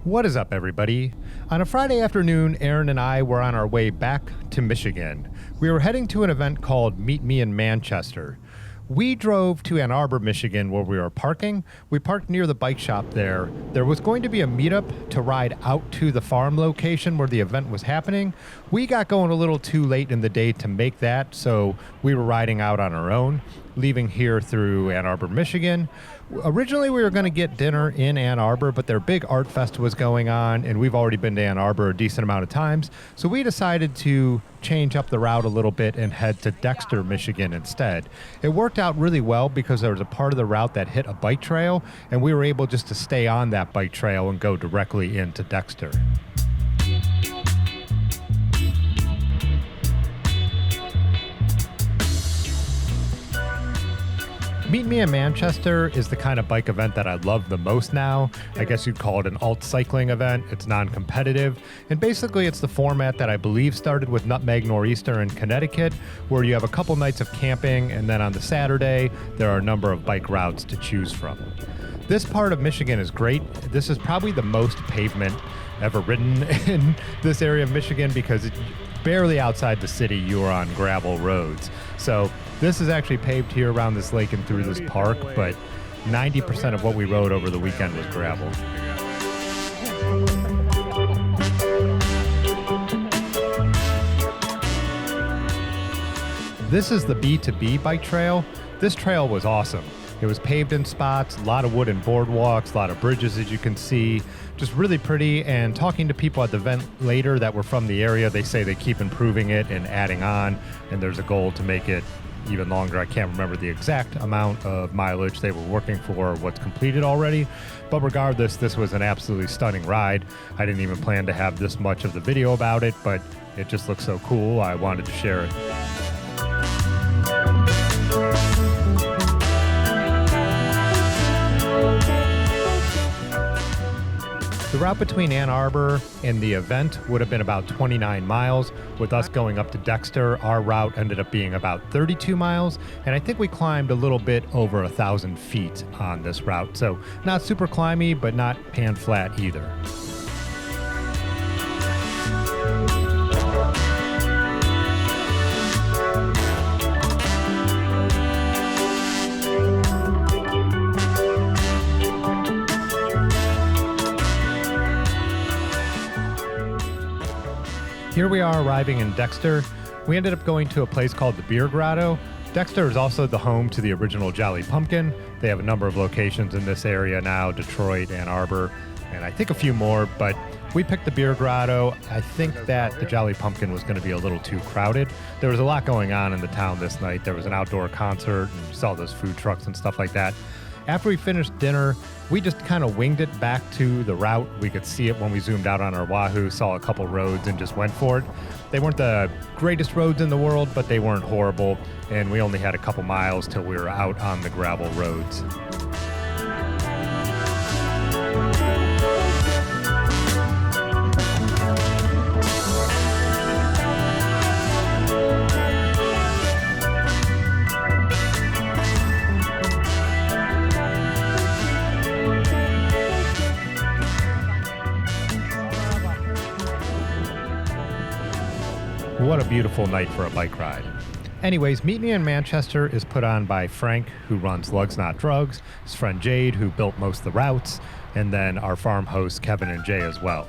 What is up, everybody? On a Friday afternoon, Aaron and I were on our way back to Michigan. We were heading to an event called Meet Me in Manchester. We drove to Ann Arbor, Michigan, where we were parking. We parked near the bike shop there. There was going to be a meetup to ride out to the farm location where the event was happening. We got going a little too late in the day to make that, so we were riding out on our own, leaving here through Ann Arbor, Michigan. Originally, we were going to get dinner in Ann Arbor, but their big art fest was going on, and we've already been to Ann Arbor a decent amount of times. So we decided to change up the route a little bit and head to Dexter, Michigan instead. It worked out really well because there was a part of the route that hit a bike trail, and we were able just to stay on that bike trail and go directly into Dexter. Meet Me in Manchester is the kind of bike event that I love the most now. I guess you'd call it an alt cycling event. It's non-competitive. And basically it's the format that I believe started with Nutmeg Nor'easter in Connecticut, where you have a couple nights of camping, and then on the Saturday, there are a number of bike routes to choose from. This part of Michigan is great. This is probably the most pavement ever ridden in this area of Michigan because barely outside the city, you are on gravel roads. So this is actually paved here around this lake and through this park, but 90% of what we rode over the weekend was gravel. This is the B2B bike trail. This trail was awesome. It was paved in spots, a lot of wooden boardwalks, a lot of bridges as you can see, just really pretty. And talking to people at the event later that were from the area, they say they keep improving it and adding on, and there's a goal to make it even longer. I can't remember the exact amount of mileage they were working for, what's completed already. But regardless, this was an absolutely stunning ride. I didn't even plan to have this much of the video about it, but it just looks so cool. I wanted to share it. The route between Ann Arbor and the event would have been about 29 miles. With us going up to Dexter, our route ended up being about 32 miles, and I think we climbed a little bit over 1,000 feet on this route. So not super climby, but not pan flat either. Here we are arriving in Dexter. We ended up going to a place called the Beer Grotto. Dexter is also the home to the original Jolly Pumpkin. They have a number of locations in this area now, Detroit, Ann Arbor, and I think a few more, but we picked the Beer Grotto. I think that the Jolly Pumpkin was going to be a little too crowded. There was a lot going on in the town this night. There was an outdoor concert, and you saw those food trucks and stuff like that. After we finished dinner, we just kind of winged it back to the route. We could see it when we zoomed out on our Wahoo, saw a couple roads, and just went for it. They weren't the greatest roads in the world, but they weren't horrible, and we only had a couple miles till we were out on the gravel roads. What a beautiful night for a bike ride. Anyways, Meet Me in Manchester is put on by Frank, who runs Lugs Not Drugs, his friend Jade, who built most of the routes, and then our farm hosts Kevin and Jay as well.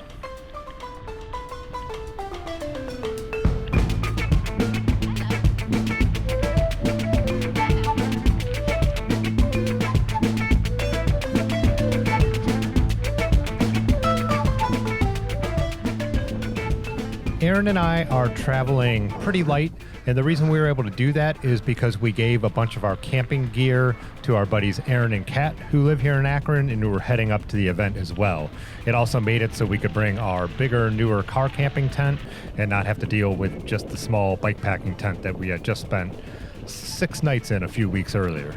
Aaron and I are traveling pretty light, and the reason we were able to do that is because we gave a bunch of our camping gear to our buddies Aaron and Kat, who live here in Akron and who were heading up to the event as well. It also made it so we could bring our bigger, newer car camping tent and not have to deal with just the small bike packing tent that we had just spent 6 nights in a few weeks earlier.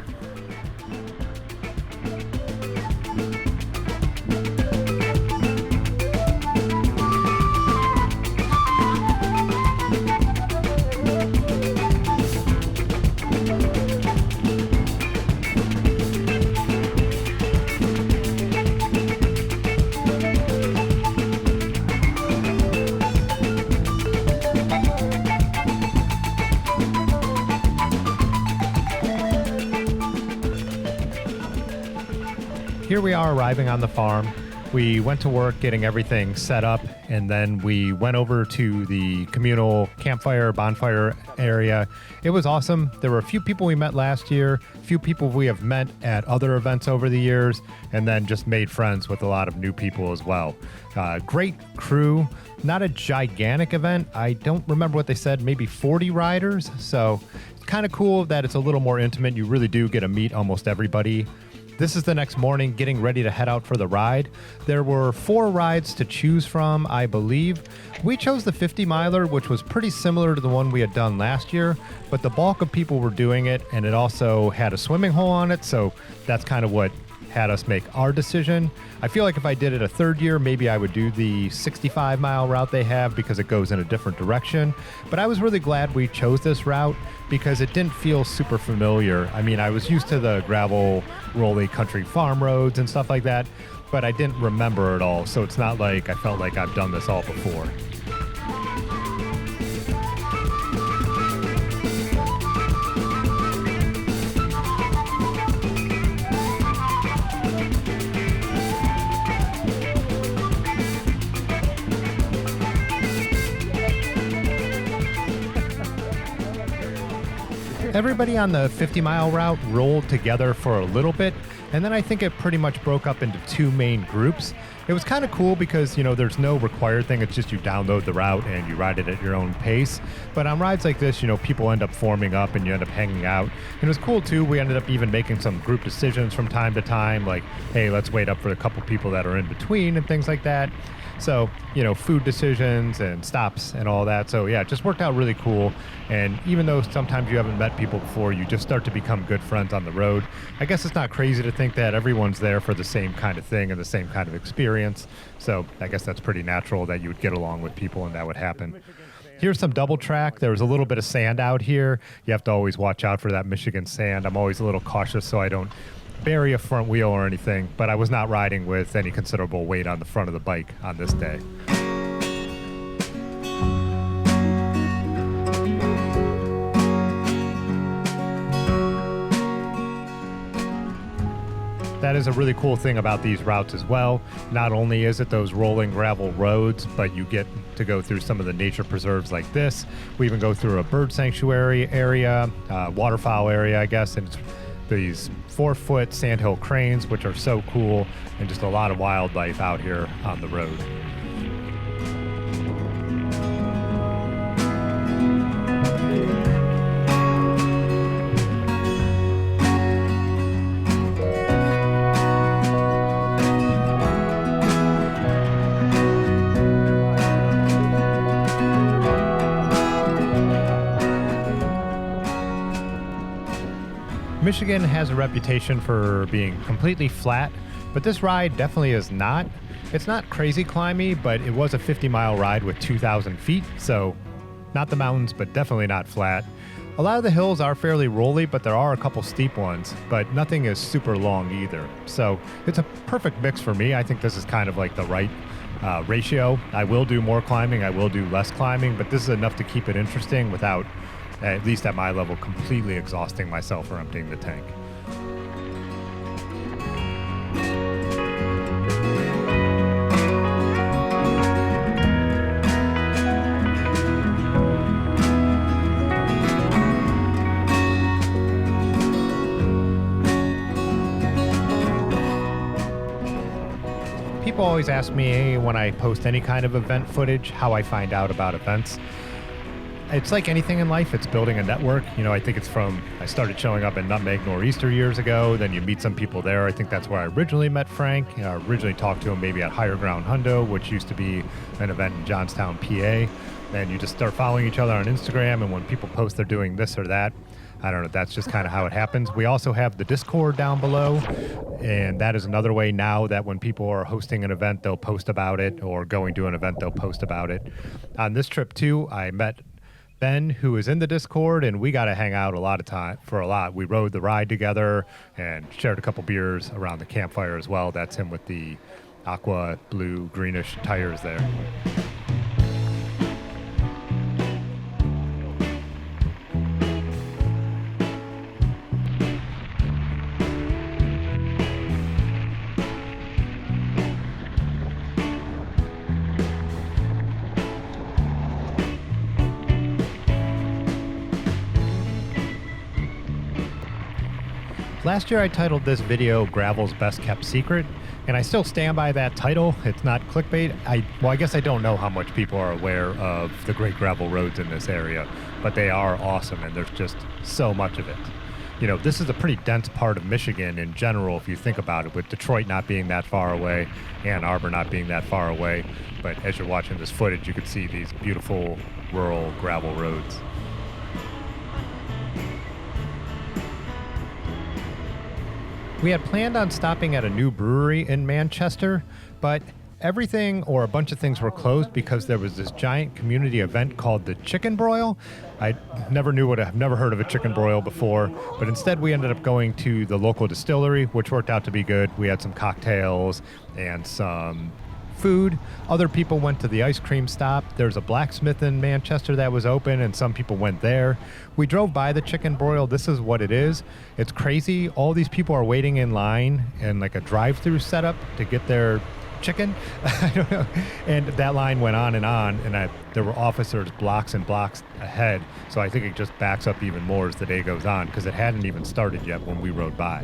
Here we are arriving on the farm. We went to work getting everything set up, and then we went over to the communal campfire, bonfire area. It was awesome. There were a few people we met last year, a few people we have met at other events over the years, and then just made friends with a lot of new people as well. Great crew. Not a gigantic event. I don't remember what they said, maybe 40 riders. So it's kind of cool that it's a little more intimate. You really do get to meet almost everybody. This is the next morning, getting ready to head out for the ride. There were 4 rides to choose from, I believe. We chose the 50 miler, which was pretty similar to the one we had done last year, but the bulk of people were doing it, and it also had a swimming hole on it, so that's kind of what had us make our decision. I feel like if I did it a third year, maybe I would do the 65-mile route they have because it goes in a different direction. But I was really glad we chose this route because it didn't feel super familiar. I mean, I was used to the gravel, rolly country farm roads and stuff like that, but I didn't remember it all. So it's not like I felt like I've done this all before. Everybody on the 50-mile route rolled together for a little bit, and then I think it pretty much broke up into 2 main groups. It was kind of cool because, there's no required thing. It's just you download the route and you ride it at your own pace. But on rides like this, people end up forming up and you end up hanging out. And it was cool, too. We ended up even making some group decisions from time to time, like, hey, let's wait up for a couple people that are in between and things like that. So, food decisions and stops and all that. So, yeah, it just worked out really cool. And even though sometimes you haven't met people before, you just start to become good friends on the road. I guess it's not crazy to think that everyone's there for the same kind of thing and the same kind of experience. So I guess that's pretty natural that you would get along with people and that would happen. Here's some double track. There was a little bit of sand out here. You have to always watch out for that Michigan sand. I'm always a little cautious so I don't bury a front wheel or anything, but I was not riding with any considerable weight on the front of the bike on this day. That is a really cool thing about these routes as well. Not only is it those rolling gravel roads, but you get to go through some of the nature preserves like this. We even go through a bird sanctuary area, waterfowl area, I guess, and it's these 4-foot sandhill cranes, which are so cool, and just a lot of wildlife out here on the road. Michigan has a reputation for being completely flat, but this ride definitely is not. It's not crazy climby, but it was a 50-mile ride with 2,000 feet, so not the mountains, but definitely not flat. A lot of the hills are fairly rolly, but there are a couple steep ones, but nothing is super long either. So it's a perfect mix for me. I think this is kind of like the right ratio. I will do more climbing, I will do less climbing, but this is enough to keep it interesting without, at least at my level, completely exhausting myself or emptying the tank. People always ask me when I post any kind of event footage how I find out about events. It's like anything in life, it's building a network. I think it's I started showing up in Nutmeg Nor'easter years ago, then you meet some people there. I think that's where I originally met Frank. I originally talked to him maybe at Higher Ground Hundo, which used to be an event in Johnstown, PA. And you just start following each other on Instagram, and when people post they're doing this or that, I don't know, that's just kind of how it happens. We also have the Discord down below, and that is another way now that when people are hosting an event, they'll post about it, or going to an event, they'll post about it. On this trip too, I met Ben, who is in the Discord, and we got to hang out a lot of time for a lot. We rode the ride together and shared a couple beers around the campfire as well. That's him with the aqua blue greenish tires there. Last year I titled this video Gravel's Best Kept Secret, and I still stand by that title. It's not clickbait. I guess I don't know how much people are aware of the great gravel roads in this area, but they are awesome, and there's just so much of it. You know, this is a pretty dense part of Michigan in general, if you think about it, with Detroit not being that far away, Ann Arbor not being that far away. But as you're watching this footage, you can see these beautiful rural gravel roads. We had planned on stopping at a new brewery in Manchester, but everything or a bunch of things were closed because there was this giant community event called the Chicken Broil. I never heard of a chicken broil before, but instead we ended up going to the local distillery, which worked out to be good. We had some cocktails and some food. Other people went to the ice cream stop. There's a blacksmith in Manchester that was open, and some people went there. We drove by the Chicken Broil. This is what it is. It's crazy. All these people are waiting in line in like a drive-through setup to get their chicken. I don't know. And that line went on, and there were officers blocks and blocks ahead. So I think it just backs up even more as the day goes on, because it hadn't even started yet when we rode by.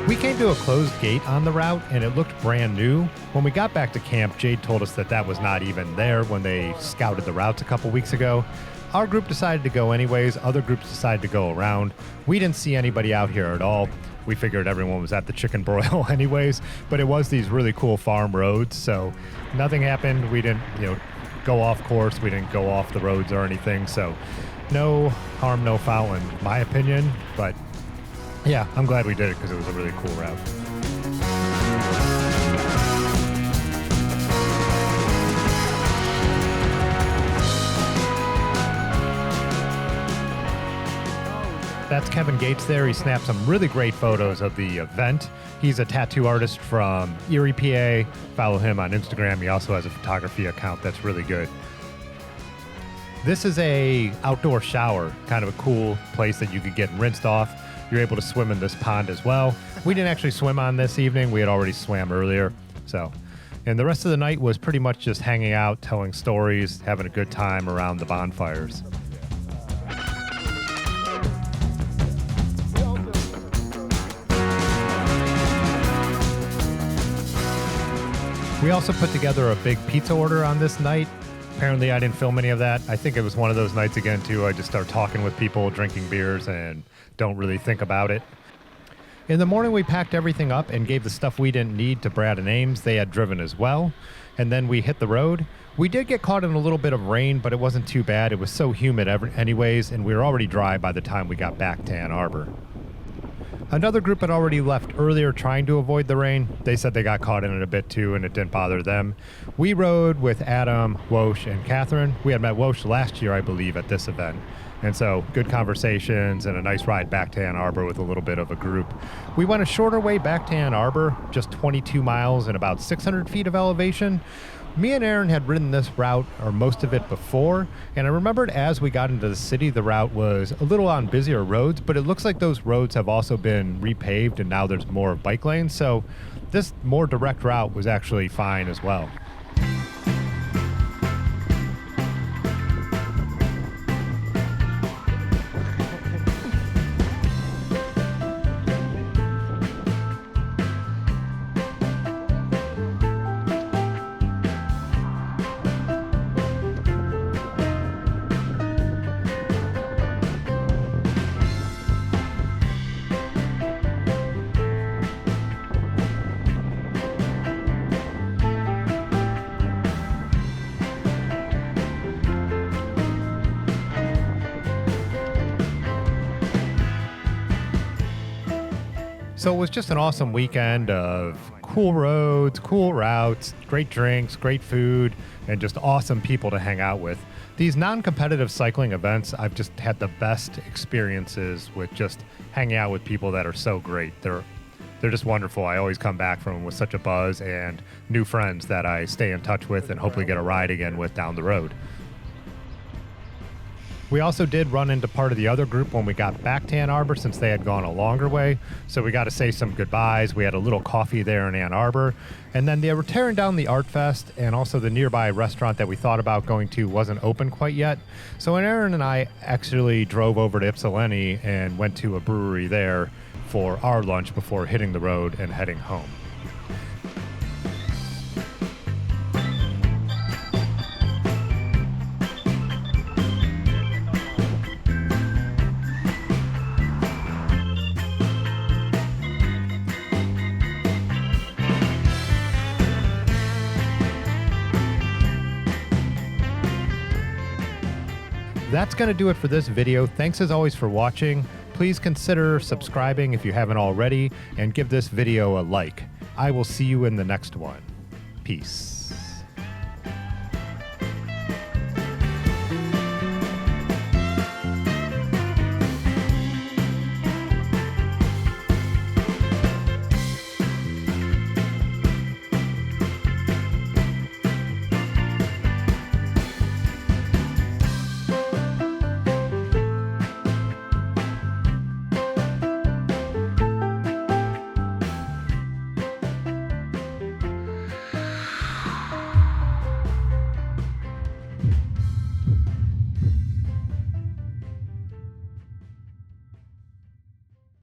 We came to a closed gate on the route, and it looked brand new. When we got back to camp, Jade told us that was not even there when they scouted the routes a couple weeks ago. Our group decided to go anyways. Other groups decided to go around. We didn't see anybody out here at all. We figured everyone was at the Chicken Broil anyways, but it was these really cool farm roads, so nothing happened. We didn't, go off course. We didn't go off the roads or anything, so no harm, no foul in my opinion, but yeah, I'm glad we did it because it was a really cool route. That's Kevin Gates there. He snapped some really great photos of the event. He's a tattoo artist from Erie, PA. Follow him on Instagram. He also has a photography account that's really good. This is a outdoor shower, kind of a cool place that you could get rinsed off. You're able to swim in this pond as well. We didn't actually swim on this evening. We had already swam earlier. And the rest of the night was pretty much just hanging out, telling stories, having a good time around the bonfires. We also put together a big pizza order on this night. Apparently I didn't film any of that. I think it was one of those nights again too. I just start talking with people, drinking beers, and don't really think about it. In the morning we packed everything up and gave the stuff we didn't need to Brad and Ames. They had driven as well. And then we hit the road. We did get caught in a little bit of rain, but it wasn't too bad. It was so humid anyways, and we were already dry by the time we got back to Ann Arbor. Another group had already left earlier trying to avoid the rain. They said they got caught in it a bit too, and it didn't bother them. We rode with Adam, Wosh, and Catherine. We had met Wosh last year, I believe, at this event. And so good conversations and a nice ride back to Ann Arbor with a little bit of a group. We went a shorter way back to Ann Arbor, just 22 miles and about 600 feet of elevation. Me and Aaron had ridden this route, or most of it, before, and I remembered as we got into the city, the route was a little on busier roads, but it looks like those roads have also been repaved, and now there's more bike lanes, so this more direct route was actually fine as well. So it was just an awesome weekend of cool roads, cool routes, great drinks, great food, and just awesome people to hang out with. These non-competitive cycling events, I've just had the best experiences with just hanging out with people that are so great. They're just wonderful. I always come back from them with such a buzz and new friends that I stay in touch with and hopefully get a ride again with down the road. We also did run into part of the other group when we got back to Ann Arbor since they had gone a longer way. So we got to say some goodbyes. We had a little coffee there in Ann Arbor. And then they were tearing down the Art Fest, and also the nearby restaurant that we thought about going to wasn't open quite yet. So Aaron and I actually drove over to Ypsilanti and went to a brewery there for our lunch before hitting the road and heading home. That's going to do it for this video. Thanks as always for watching. Please consider subscribing if you haven't already, and give this video a like. I will see you in the next one. Peace.